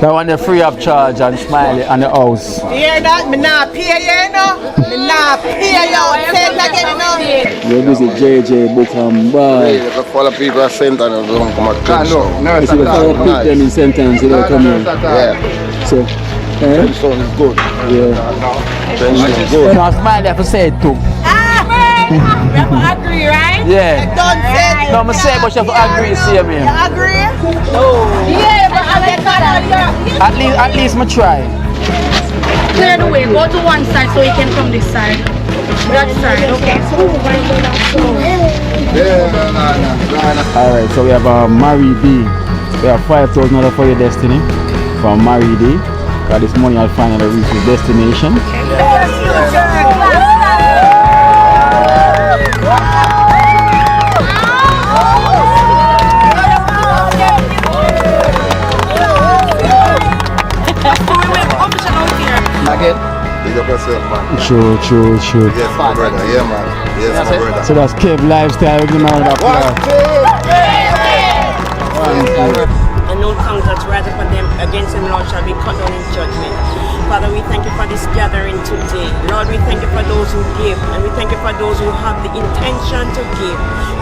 That one they free of charge and Smiley and the house. You hear that? Me not pay you, no. Me not pay you. Say it again, no. We visit JJ Bookham Bar. Yeah, follow people at St. Anne and don't come at Trenchtown. No, if you follow them in St. Anne, they don't come here. Yeah. So, Trenchtown is good. Yeah. Trenchtown is good. No, Smiley have to say it too. We have to agree, right? Yeah. Don't say it. No, I'm saying, but you have to agree, see me. You agree? No. Yeah, but I get At least me try. clear the way. Go to one side so you can come this side. That side, okay. Alright, so we have Mary D. We have $5,000 for your destiny from Mary D. Got this money I'll finally reach your destination. Again? Big up yourself, man. True. Yes, my brother. Yeah, man. Yes, my brother. So that's Kev Lifestyle with the man with that And no tongue that rise upon them against him, Lord, shall be cut down in judgment. Father, we thank you for this gathering today. Lord, we thank you for those who give, and we thank you for those who have the intention to give.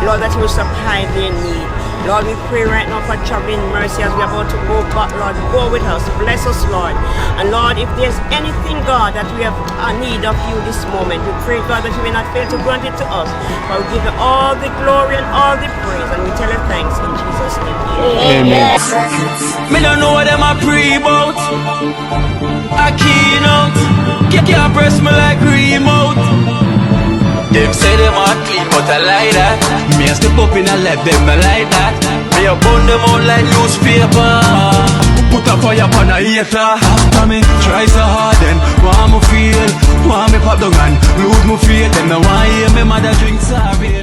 Lord, that you will supply their need. Lord, we pray right now for traveling mercy as we're about to go back. Lord, go with us. Bless us, Lord. And Lord, if there's anything, God, that we have a need of you this moment, we pray, God, that you may not fail to grant it to us. But we give you all the glory and all the praise, and we tell you thanks in Jesus' name. Amen. Me don't know what them a pre about. A Kino, can't press me like remote. Them say them a clean, but I like that. Me a step up in a left, them I like that. Me a burn them out like newspaper. Put a fire upon a hater. After me try so hard, then want me feel, want me pop down and lose me feel. Them no want hear me mother drink sorry.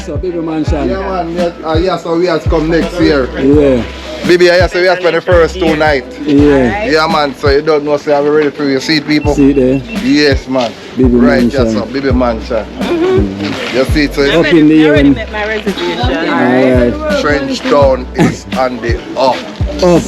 So baby mansion. Yeah, man. Yeah, so we have to come next year. Yeah. Baby, yeah, so we have to spend the first 2 nights. Yeah. Yeah, man. So you don't know, so I'm ready for your seat, people. See there? Yes, man. Baby right, mansion. yes, sir. Baby mansion. You see it, so Up in the air. I already met my reservation. Alright. Trenchtown is on the up. Up.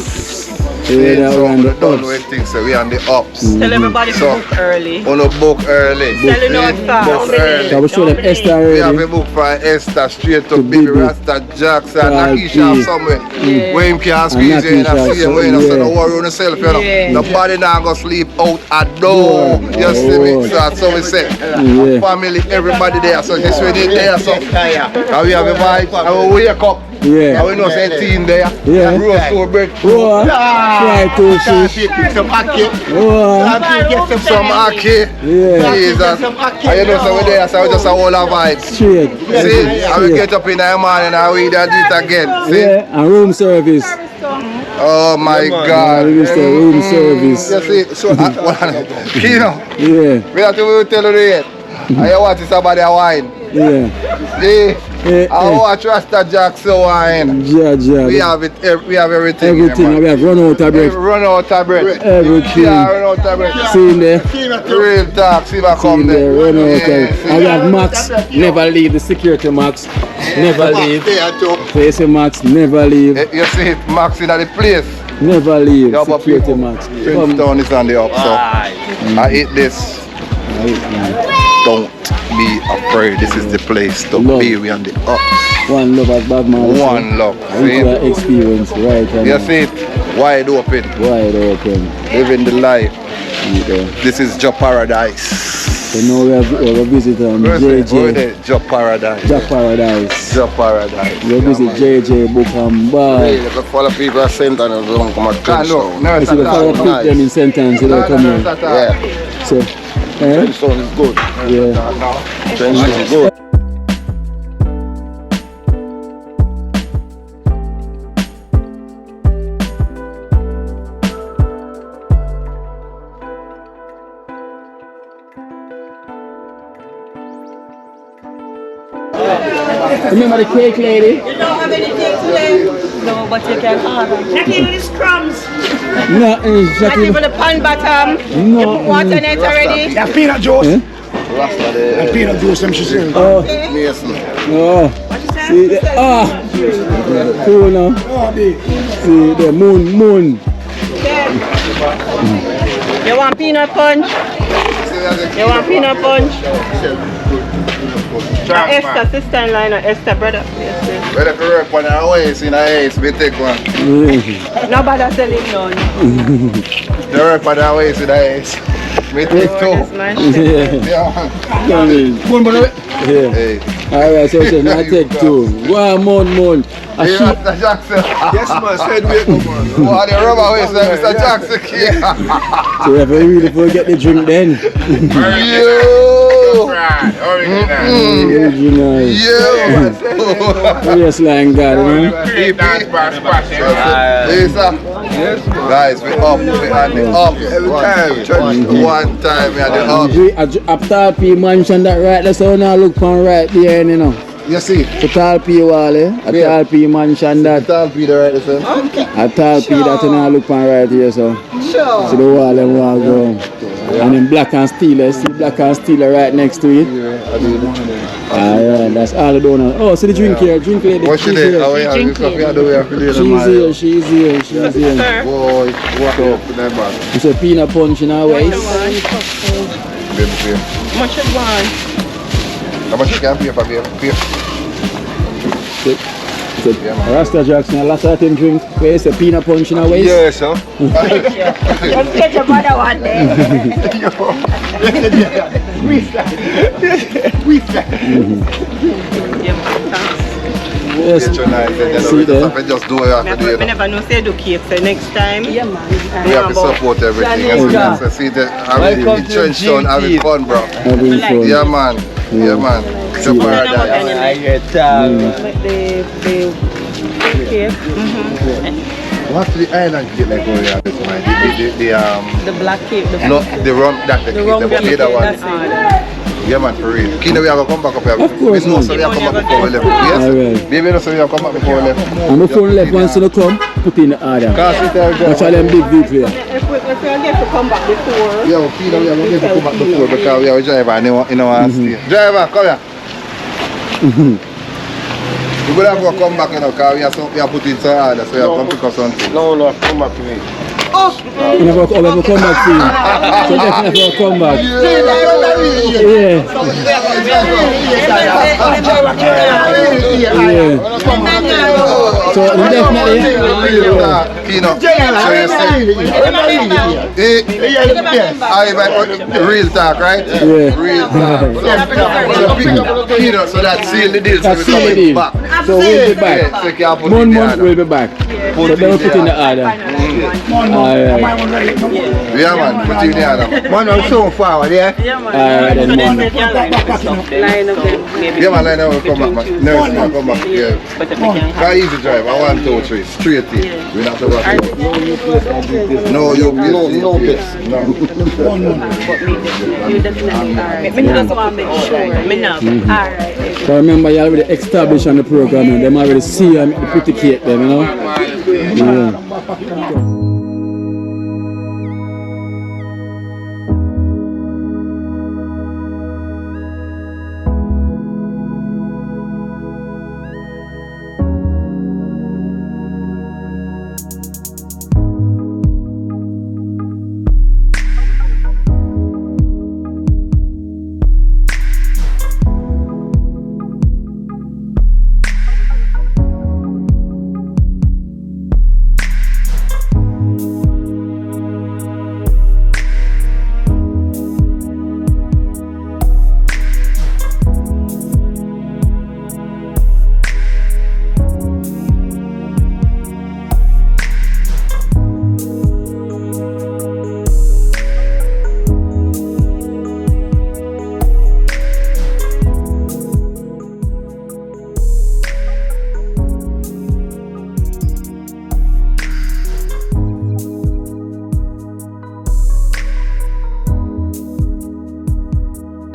Yeah, that so one, the done ups. with things, so we on the ups. Tell everybody to So, book early. On a book early. Selling out fast. Book early. So we show them Esther We have already. a book for Esther straight to To Baby Bibi. Rasta Jackson, Right, Nakisha yeah. somewhere. Yeah. Where him can squeeze you in Nakisha, and see him, you know, so, so don't yeah. worry on yourself, you know. Yeah. Nobody now go sleep out at door. Yeah. You see me? Oh. So that's what we say. Yeah. Family, everybody there. So this way they there, so. And we have a vibe, and we wake up. Yeah. And we know say team there. Yeah. Roast over bread. Oh, try to fish. Some ackee. Oh, Some ackee. yeah. Jesus. And you know, so we there, so we just a whole of vibes. Straight. See, and we get up in the morning and we do it again. See? Yeah, and room service. Oh my God. We used to room service. You see, so, Kino, Yeah, we have to tell you it. And you watch somebody a wine. yeah. See? Eh, I watch Rasta Jackson wine. Yeah. We have it, we have everything. Everything, here, we have run out of man. breath. Run out of bread. Everything. Yeah, run out of bread. See in there? Real talk, see if I See come in there, there. run out of Yeah, breath. And we have Max, never leave, the security Max. Never leave. So you see Max, never leave. You see Max in the place. Never leave, Yeah, but security people, Max. Trenchtown is on the up, so I eat this. Don't be afraid. This is the place to Love. be. We on the up. One love as bad man. One love. See? Experience right You see it? Wide open. Wide open. Living the life. This is Joe Paradise. So now we have a visit JJ. Joe Paradise. Joe Paradise. Joe Paradise. We visit JJ Book and Bar. You can follow people at St. Anne's don't come at Trenchtown. No, So we follow them in St. Anne's, they come here. Yeah. So, Trenchtown is good. yeah. Trenchtown is good. Remember the cake lady? You don't have any cake today? No, but you can order. Not even the crumbs. No, Not even the pan bottom. No. You put water in it already. Yeah, peanut juice. Eh? And peanut juice, them she said. Oh, oh. See the, cool now. See the moon. You want peanut punch? You want peanut punch? Esther, sister-in-law, Esther, brother. Yes, Well, if you work on our waist in our ace, we take one. nobody selling none. They work on our waist in our ace. We take two. Yeah. Come in. Yeah. Hey. Alright, so it's not take two. One moon. A Hey, sheep. Mr. Jackson. Yes, man, straight way come on. Oh, the rubber waist, Mr. Jackson. So we have to really forget the drink then. Yo! Original. Yo! Yes, like God, man. Guys, we up, we on the up. Every time. One time we are the up. Up Tall P mansion that right there, so now look on right there, you know. You see? So Tall P wall, eh? A Tall P mansion that. Tall P the right there, sir. A Tall P that you now look on right here, so. Sure. So the wall them wall go. And then Black and Steel, see Black and Steel right next to it. Yeah, that's all the donuts. Oh, see the drink here, drink lady. What's your name? How are you? She's here. Boy, what up with that man? It's a peanut punch in our waist. Much you want? How much you can pay for beer? Rasta Jackson, a lot of them drink. Where is a peanut punch in our waist? Yes, sir. Come get your mother one day. Yes. See there. Just do what you have to do. I never know say do cake, so next time. Yeah, man. We have to support everything. So see the Trenchtown having fun, bro. Having fun. Yeah, man. Yeah, man. It's a paradise. I get tired. The cake. What's the island cake like over here? The black cake. No, the rum, that the cake, the one. That's Yeah, man, for real. Kino, we have to come back up here. Of course, we know man. so we have to come back before we left. Yes? Alright. Baby, no, so we have to come back before we left. And before we left, once you come, put in the order. Watch all them big views here. If we get to come back before. Yeah, Kino, we have to get to come back before because we have a driver and you know our stay. Driver, come here. We would have to come back, you know, because we have put in some order, so we have to come pick up something. No, come back to me. You never come back to you. So definitely have to come back. Yeah. So definitely. Kino, real talk, right? Yeah. Real talk. Kino, so that's seal the deal. That's seal the deal. Back. So we'll be Yeah, back. so you can put One in the month order. we'll be back. So they will put in the order. Alright. Yeah, man, put in the order. Man, I'm so forward, yeah? Alright then, man. Line of them. Yeah, man, line up, come back, man. Nurse, man, come back. Yeah. Try easy drive. 1, 2, 3. Straight in. We not to rush you. No, you No piss. No. You definitely are. Me just want to make sure. Me know. Alright. So remember, you already established on the program, and them already see and make the pretty cake, them, you know? Yeah.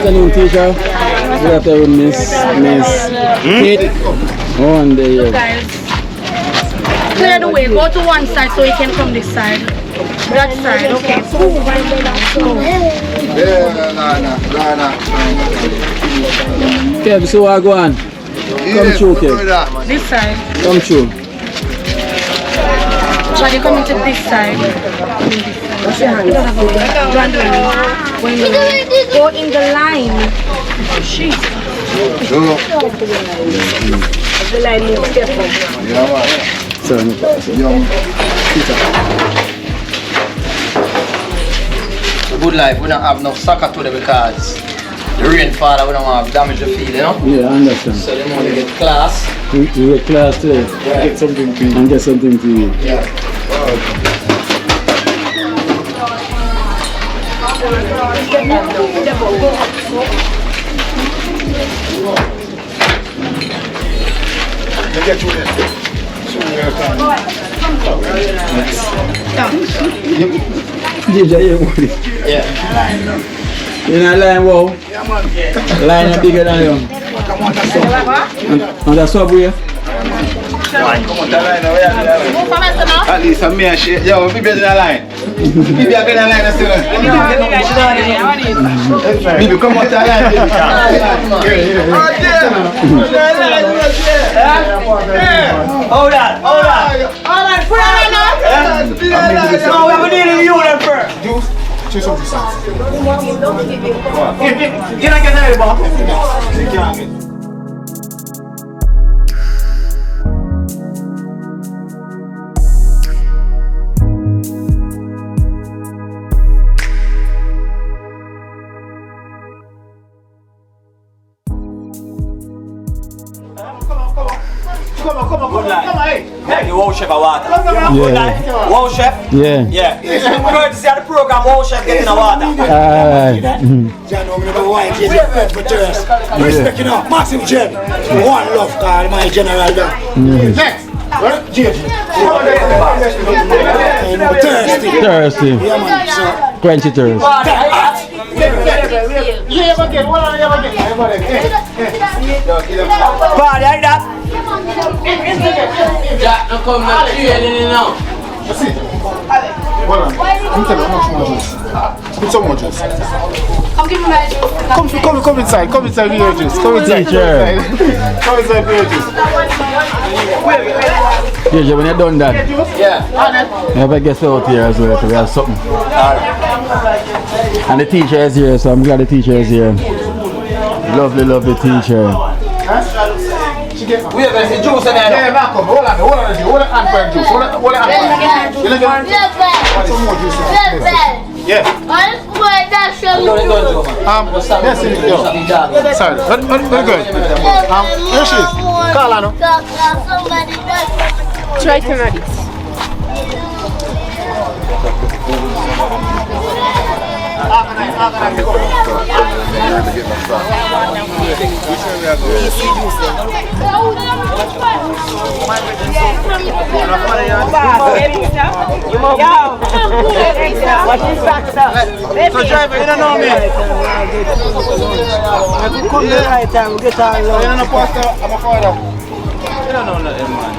afternoon, teacher. Good afternoon, Miss Kate. One day, yeah. Guys, clear the way. Go to one side so you can come this side. That side, okay. Okay, so I go on. Come through, Kate. This side. Come through. So you come into this side. Go in the line. Jeez. The line moves careful. So, Good life, we don't have enough soccer today because the rainfall, we don't have damage the field, you know? yeah, I understand. So they want to get class. We get class today. Yeah. Get something to eat. And get something to eat. Yeah. Get you in. DJ, you money. Yeah. You know, line wow. Line is bigger than you. And that's what we are. At least I'm here, shit. Yo, we better than line. Maybe I get a line still. Maybe come out the line, baby. Hold on. Put it on now. No, we need you then first. Choose something sauce. You don't get that, boss. Come on, hey. Yeah, the wow chef of water. Yeah. Wow chef? Yeah. Yeah. Courtesy of the program, wow chef getting the water. Alright. John, I'm number one, JJ, for terrorists. Respect, you know, massive Jen. One love, call my general there. Next, right? JJ. Thirsty. Thirsty. Yeah, man, so. Quench your thirst. Party like that. Jack, I'm coming out here now. That's it. Hold on. Let me tell you how much more juice. Put some more juice. Come give me my juice. Come inside. Come inside with your juice. Come inside. Teacher. Come inside with your juice. Yeah, when you're done that, Yeah. you have to get out here as well, so we have something. And the teacher is here, so I'm glad the teacher is here. Lovely, lovely teacher. We have a juice in there. Yeah, Malcolm, hold on, hold on, hold on, hand for juice. Hold on, hand for juice. Some more juice. Yeah. Yes, it is. Sorry, very good. Here she is. Call her. Try to run it. So driver, you don't know me. I could come the right time, get all along. You don't know Pastor, I'm a father. You don't know nothing, man.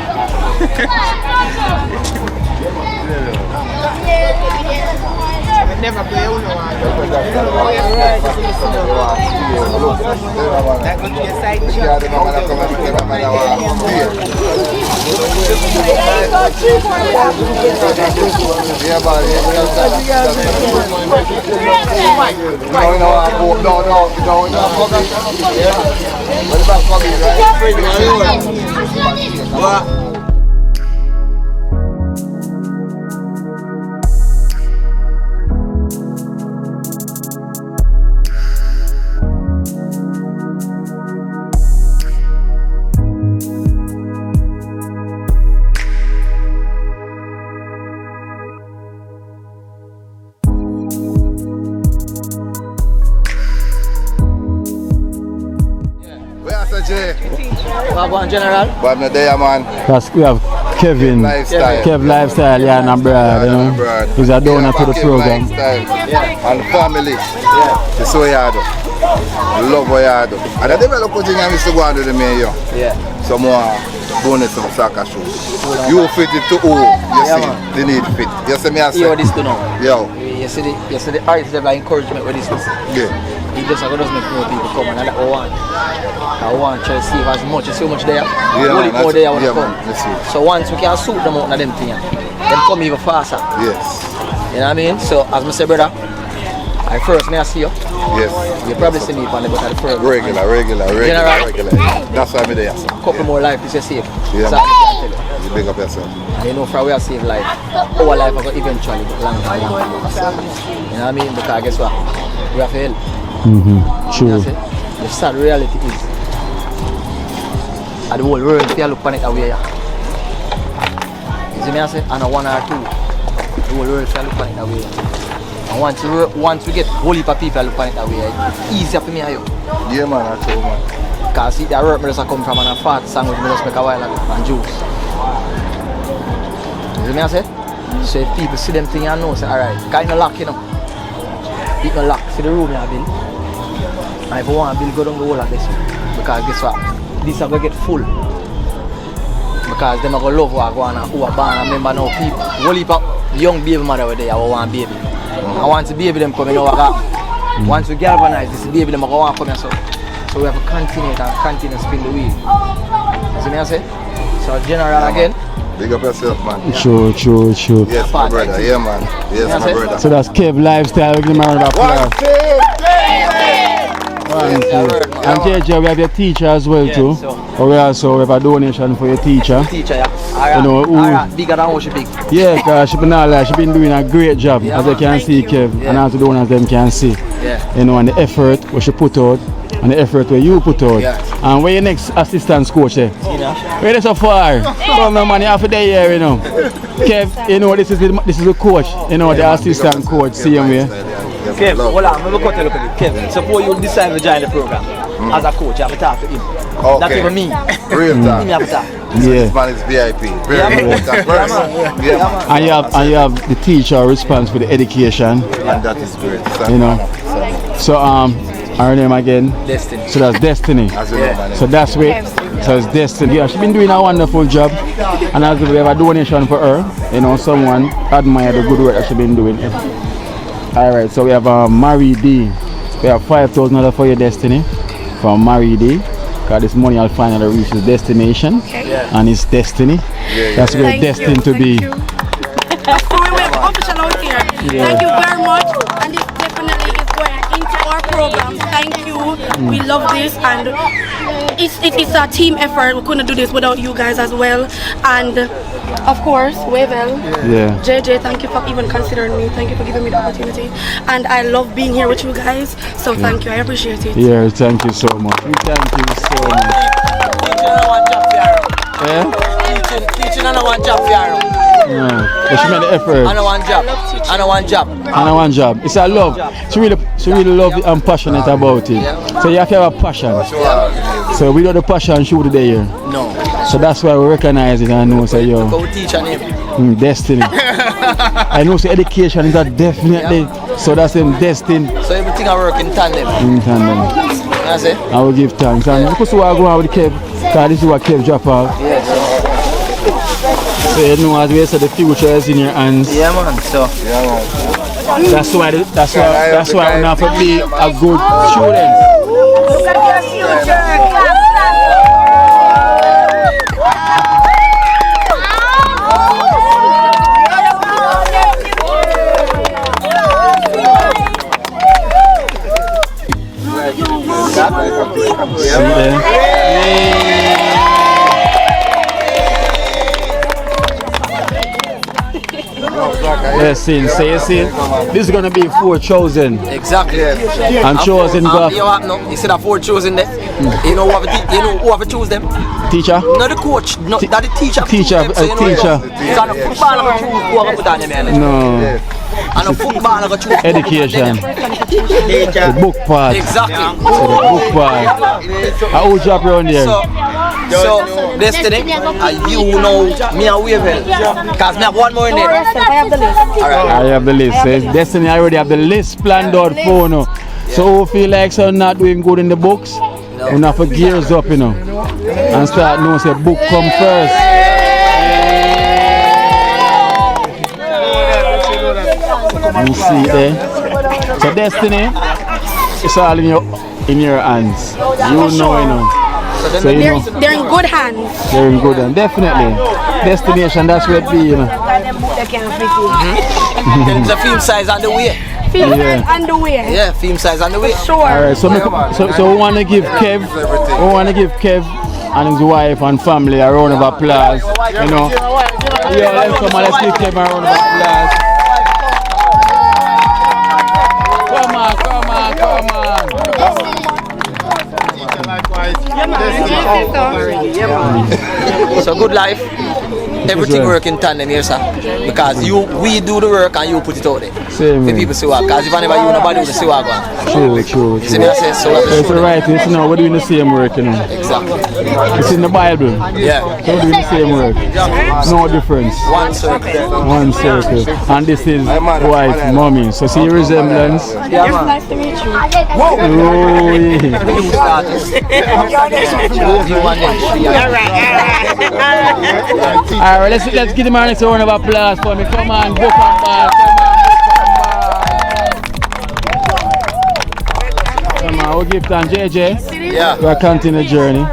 Never play on one. That could be a side shot. Where is the J? Wagwan General. But I'm not there, man. Because we have Kevin. Kev Lifestyle, yeah, and brother, you know. He's a donor to the program. And family. Yeah. It's so hard. Love what you do. And I develop thing I used to go and do the mayor. Yeah. Some more bonus of soccer shoes. You fit it to all. You see, they need fit. You see me I say? You this to know. Yo. You see the artists have like encouragement with this. Yeah. He just does make more people come and I want to see as much as so much there. Yeah, more there when yeah, come. So once we can suit them out of them things, them come even faster. Yes. You know what I mean? So as I say, brother, I first may I see you. Yes. You probably see me on the bottom of the first. Regular. That's why I'm there. Couple more life is safe. Yeah. So You big up yourself. and you know for we are save life. Our life will eventually be long. You know what I mean? Because guess what? We have to help. True. The sad reality is the whole world if you look on it away. You see me I say? And a one or two. The whole world if you look on it away. And once we get whole heap of people look on it away, it's easier for me and you. Yeah man, that's all man. Because see the work me just come from and a fat sandwich me just make a while and juice. You see me I say? So if people see them thing and know say alright, because it's not lock you know. It's not lock. See the room you have built. And if you want to build, go down the whole of this. Because guess what? This is going to get full. Because them are going to love what go on and who are born and remember now people. Whole heap of young baby mother over there who want baby. And once the baby them come in, you know what happen. Once we galvanize this baby them are going to come here so we have to continue to spin the wheel. You see me I say? So general again. Big up yourself, man. True. Yes, my brother. Yeah, man. Yes, my brother. So that's Kev Lifestyle. Give him a round of applause. And JJ, we have your teacher as well too. So we also have a donation for your teacher. Teacher, yeah. You know, who, bigger than how she big. yeah, because she been doing a great job, Yeah, as you can see, Kev, and as the donors them can see. Yeah. You know, and the effort what she put out, and the effort where you put out. Yeah. And where your next assistant coach there? Where they so far? Come on, man, you have to day here, you know. Kev, you know, this is the coach, you know, the assistant coach, same way. Kev, hold on, let me cut a look at it. Kev, suppose you decide to join the program as a coach, you have to talk to him. Okay. Not even me. Real Him time. you have to talk. This man is VIP. Very important person. Yeah, man. And you have the teacher responsible for the education, And that is great. you know. So her name again? Destiny. So that's Destiny. As you know, man. So that's where, so it's Destiny. Yeah, she's been doing a wonderful job. And as we have a donation for her, you know, someone admire the good work that she's been doing. Alright, so we have Mary D. We have $5,000 for your Destiny from Mary D. Because this money I'll finally reach its destination. And it's destiny. That's where it's destined to be. We were official out here. Thank you very much. And this definitely is going into our program. Thank you. We love this and it's a team effort. We couldn't do this without you guys as well. And of course, Wavell, JJ, thank you for even considering me. Thank you for giving me the opportunity. And I love being here with you guys. So thank you. I appreciate it. Yeah, thank you so much. We thank you so much. Teaching on one job for you. But she made the effort. On one job. On one job. And one job. It's a love. She really love it and passionate about it. So you have to have a passion. So without the passion, she would be there. No. So that's why we recognize it and know say yo. Go teach her name. Destiny. I know say education is a definitely. So that's him destined. So everything I work in tandem. In tandem. That's it. I will give thanks. And because we are going with Kev, because this is what Kev drop off. So you know as we said the future is in your hands. Yeah man, so that's why we have to be a good student. Look at your future. Yes, see, this is gonna be 4,000. exactly. And chosen go. You see that 4 chosen there? You know who have to choose them? Teacher? Not the coach, not that the teacher. Teacher, them, so you know teacher. It's on the football I'm choose who I'm put on them here. No. And the football I'm choose Education. The book part. Exactly. So the book part. How old job around there? So So, Destiny, you know me and Wavel. Because me have one more in there. I have the list. Destiny already have the list planned out for you. So who feel like so not doing good in the books, we have to gears up, you know, and start knowing say book come first. You see there. So Destiny, it's all in your hands. You know. So you know. They're in good hands. They're in good hands, definitely. Destination, that's where it be, you know. The film size on the way. Film size on the way. Yeah, film size on the way. Sure. Alright, so we want to give Kev and his wife and family a round of applause. You know. Yeah, let's give Kev a round of applause. Come on. So good life. Everything work in tandem here, sir. Because we do the work and you put it out there. Same for people see what. Because if I never you, nobody will see what going. True. See me I say so. It's right. You know, we're doing the same work, you know. Exactly. It's in the Bible. Yeah. So we're doing the same work. No difference. One circle. And this is wife, mommy. So see your resemblance. Yeah, man. Nice to meet you. Whoa. Alright, let's give him a nice round of applause for me. Come on, book and ball. Come on, we'll give thanks, JJ. Yeah. We are continuing the journey.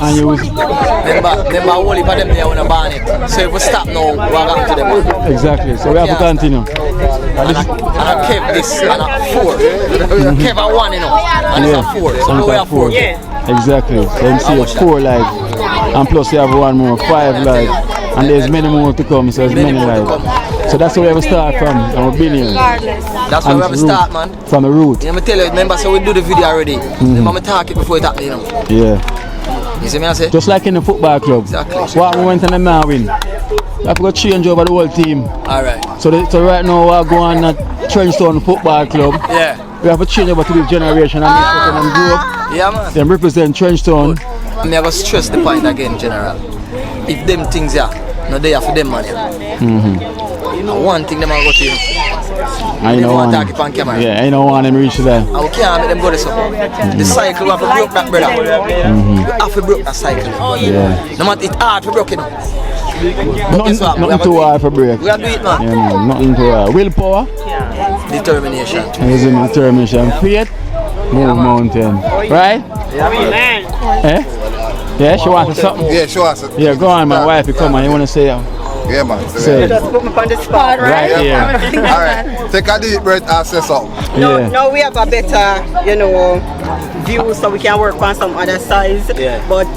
And you will. Remember, only for them there when I ban it. So if we stop now, we're going to them. Exactly, so we have to continue. And I kept this and a 4. Kept a 1, you know. And it's a 4. So we have 4. Exactly. Then see 4 live. And plus you have 1 more, 5 live. And there's many more to come, so there's many live. So that's where we start from, our billion. That's where we have to start, man. From the root. You know, I tell you, remember, so we do the video already. Remember, I talk it before it happens, you know. Yeah. You see me, I say? Just like in the football club. Exactly. What we went and them now win. We have to go change over the whole team. Alright. So right now we are going at Trenchtown Football Club. Yeah. We have to change over to this generation and make sure them grow. Yeah, man. Them represent Trenchtown. I'm never stress the point again, General. If them things are not there for them, man. One thing them are go to you. I know want one. to talk on camera. Yeah, I don't want them reach there. And we can't make them go this way. The cycle we have to break that, brother. We have to break that cycle. Yeah. No matter it's hard to break it. Nothing too hard for break. We have to do it, man. Yeah, man. Nothing too hard. Willpower. Determination. And determination. Faith. Move mountain. Right? Yeah, man. Eh? Yeah, she wants something. Yeah, she wants it. Yeah, go on, my wife. Come on, you want to say Yeah, man. Say Just put me on the spot, right? right here. Alright, take a deep breath and say something. Yeah. Now we have a better, view so we can work on some other sides. Yeah. But,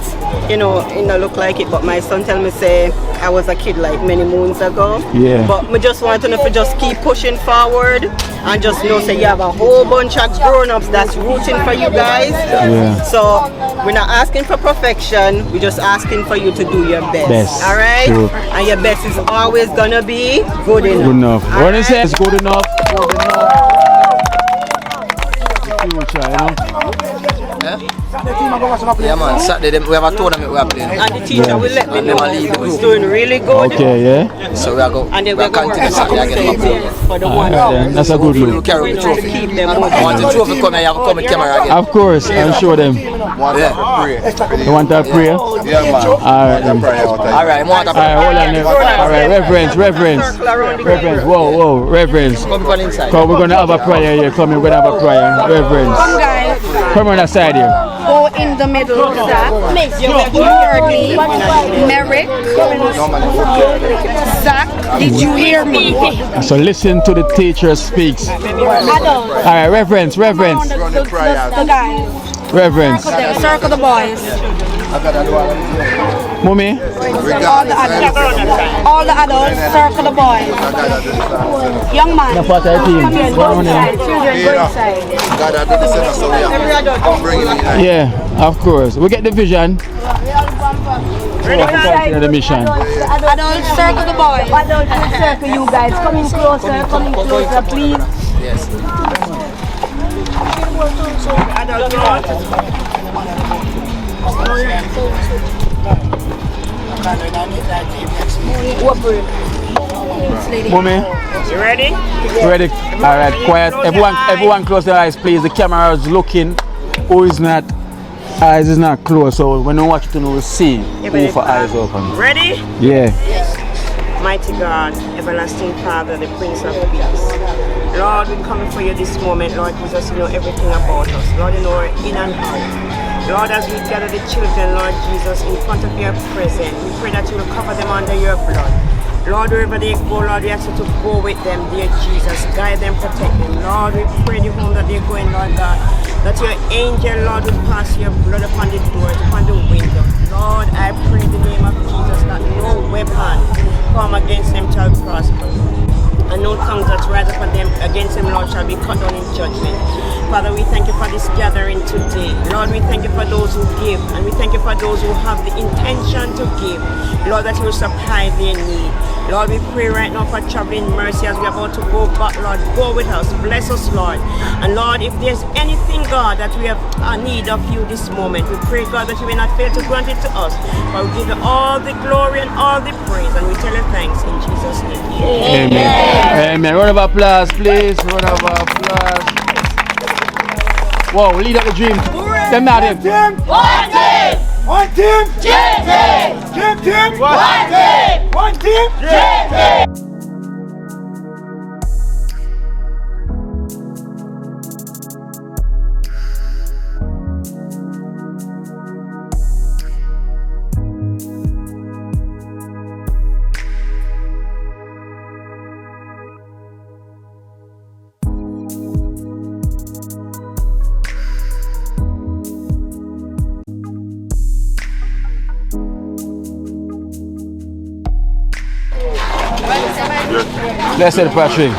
it don't look like it. But my son tell me say I was a kid like many moons ago. Yeah. But we just want to know if we just keep pushing forward and just know say you have a whole bunch of grown-ups that's rooting for you guys. Yeah. So we're not asking for perfection, we're just asking for you to do your best. Alright? True. And your best is always gonna be good enough. Good enough. All What right? it says, good enough. Good enough. Yeah, man. Saturday we have a tournament we are playing. And the teacher will let me And know them a lead the who's group. doing really good. Okay, yeah. So we are go. And then we we're are going to continue Saturday again. for the one. Then that's a good Hopefully we look. carry the trophy. Keep them I want the trophy come and you have to come with camera again. Of course, I'll show them. Yeah. You want that prayer? Yeah, man. Alright, then. Alright, more than Alright, hold on there. Alright, reverence. Whoa, reverence. come on inside. Come, we're gonna have a prayer here. Come, we're gonna have a prayer. Reverence. Come guys, Come on that side here. go in the middle. Thirdly, Merrick, Zach, did you hear me? So listen to the teacher speaks. Alright, reverence. The guys, Reverence. circle the boys. Mommy? All the adults, circle the boys. Young man, The part of the team. come here, go inside. Children, go inside. Yeah, of course. We get the vision. Continue the mission. Adults, circle the boys. Adults, circle you guys. Coming closer, please. Yes. Mommy, You ready? ready? All right, quiet. Everyone close their eyes, please. The camera is looking. Who is not? Eyes is not closed, so when you watch it, you will see who for eyes open. Ready? Yeah. Mighty God, everlasting Father, the Prince of Peace. Lord, we come for you this moment, Lord Jesus, you know everything about us. Lord, you know we're in and out. Lord, as we gather the children, Lord Jesus, in front of your presence, we pray that you will cover them under your blood. Lord, wherever they go, Lord, we ask you to go with them, dear Jesus. Guide them, protect them. Lord, we pray the home that they're going, Lord God, that your angel, Lord, will pass your blood upon the doors, upon the window. Lord, I pray in the name of Jesus that no weapon come against them shall prosper. And no tongues that rise upon them against them, Lord, shall be cut down in judgment. Father, we thank you for this gathering today. Lord, we thank you for those who give, and we thank you for those who have the intention to give. Lord, that you will supply their need. Lord, we pray right now for traveling mercy as we're about to go back. Lord, go with us. Bless us, Lord. And Lord, if there's anything, God, that we have a need of you this moment, we pray, God, that you will not fail to grant it to us. But we give you all the glory and all the praise, and we tell you thanks in Jesus' name. Amen. Amen. Round of applause, please. Round of applause. Wow, lead up the dream. Them not him. One team! One team! Dream team! Dream team! One team! One team! Dream team! Blessed Patrick.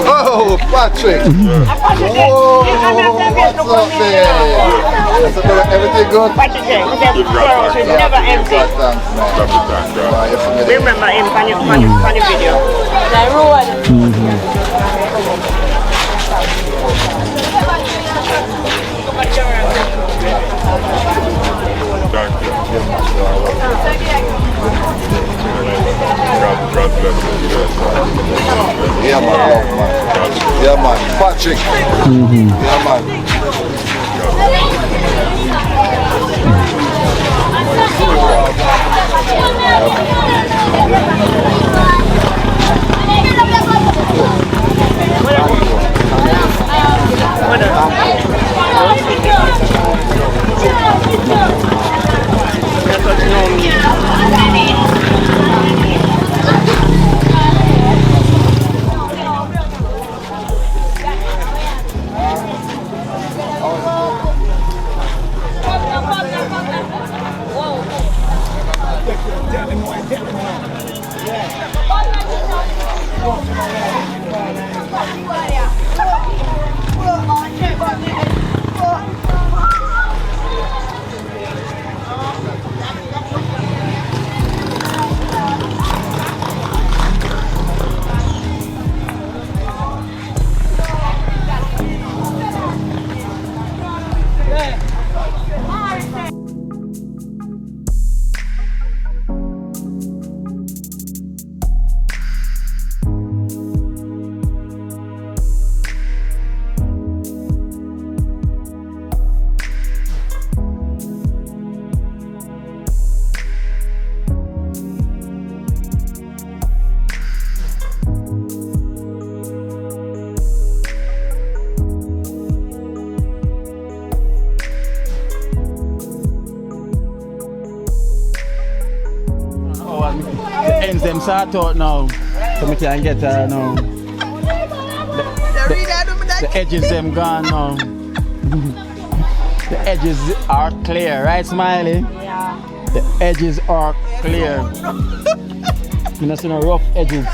Oh, Patrick! Whoa, what's up there? Everything good? Patrick, should never empty. Remember him on the video. Yeah, man. Yeah, man. Patrick. Yeah, man. Ends them sort out now, so we can get now. The edges them gone now. The edges are clear, right, Smiley? Yeah. The edges are clear. You know, see no rough edges.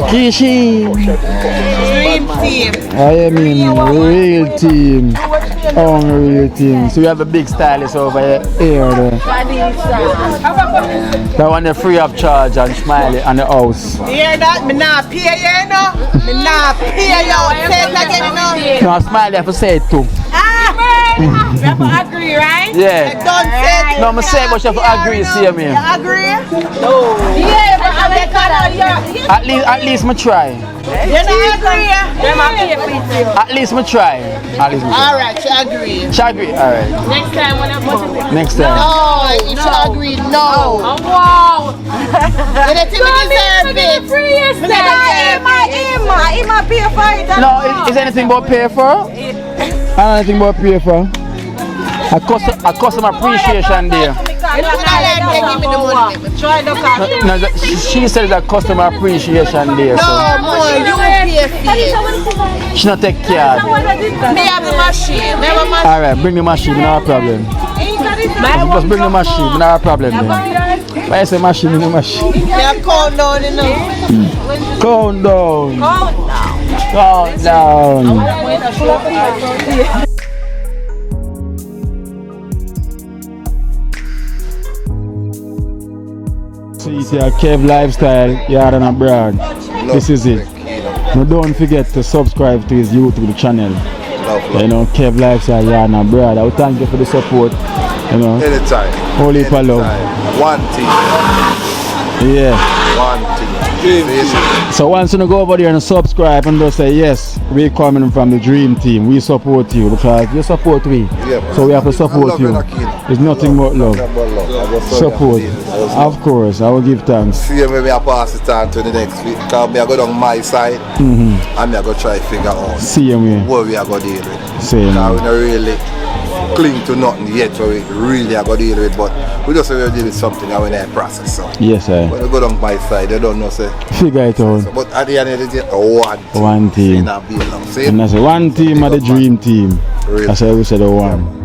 Kishi. Dream team. I mean, real team. Real team. So we have a big stylist over here. That one is free of charge and Smiley and the house. You hear that? Me not pay you, no? Me not pay you. Say it again, no? No, Smiley have to say it too. You have to agree, right? Yeah. Don't say it. No, I say, but you have to agree, see me. You agree? No. Yeah, but At least me try. You don't agree? At least me try. Alright, you agree. She agree? Alright. Next time when I'm going Next time. no, you should agree, no. Oh, wow. You don't think we deserve it? I'ma pay for it. No, is anything but pay for? I don't think about pay for. A customer appreciation there. No, she said that customer appreciation there. No, more, you pay fee. She not take care. Me have the machine. Alright, bring the machine, no problem. Just bring the machine, no problem. Why I say machine, no machine? Yeah, count down, you know. Count down. Count down. See it here, Kev Lifestyle, Yard and Abroad. This is it. Now don't forget to subscribe to his YouTube channel. You know, Kev Lifestyle, Yard and Abroad. I will thank you for the support. You know. Anytime. Holy Palo. One team. Yeah. One team. So once you go over there and subscribe and just say yes, we're coming from the Dream Team. We support you because you support me. Yeah, so we have to support you. It's nothing but love. Support. Of course, I will give thanks. See you when I pass it on to the next week. Because I go down my side and I go try to figure out see you, what we are going to deal with. Same. Because we don't really cling to nothing yet, so we really are going to deal with, but we just have to deal with something now in that process. So. Yes, sir. When we go down my side, they don't know, say. Figure it out. So, but at the end of the day, one One team. team. Not be alone. See? And that's one team of the Dream Team. Really? That's why we said the one.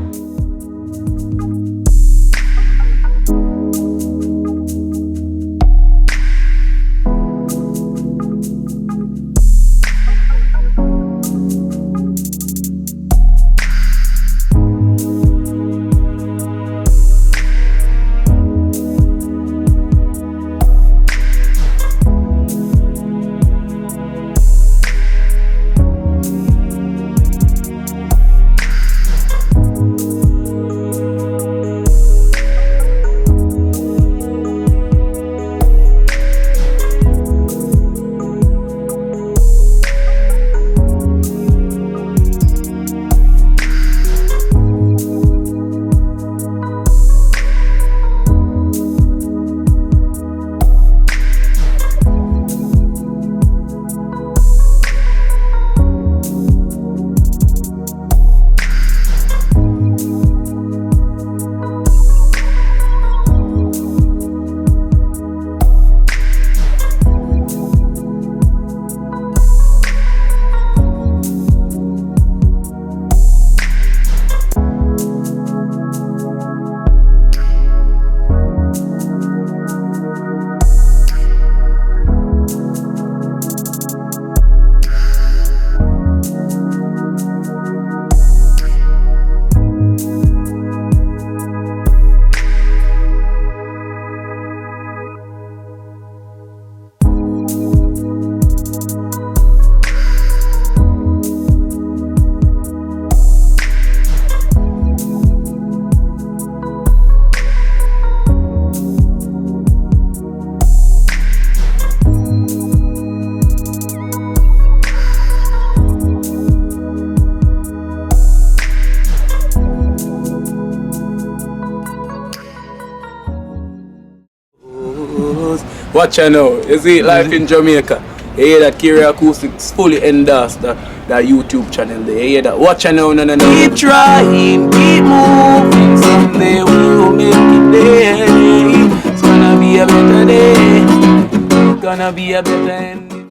Watch out now. You see life in Jamaica. You hear that Kiri Acoustics fully endorsed that YouTube channel there. You hear that? Watch out now, no. Keep trying, keep moving. Someday we'll make it there. It's gonna be a better day. It's gonna be a better end.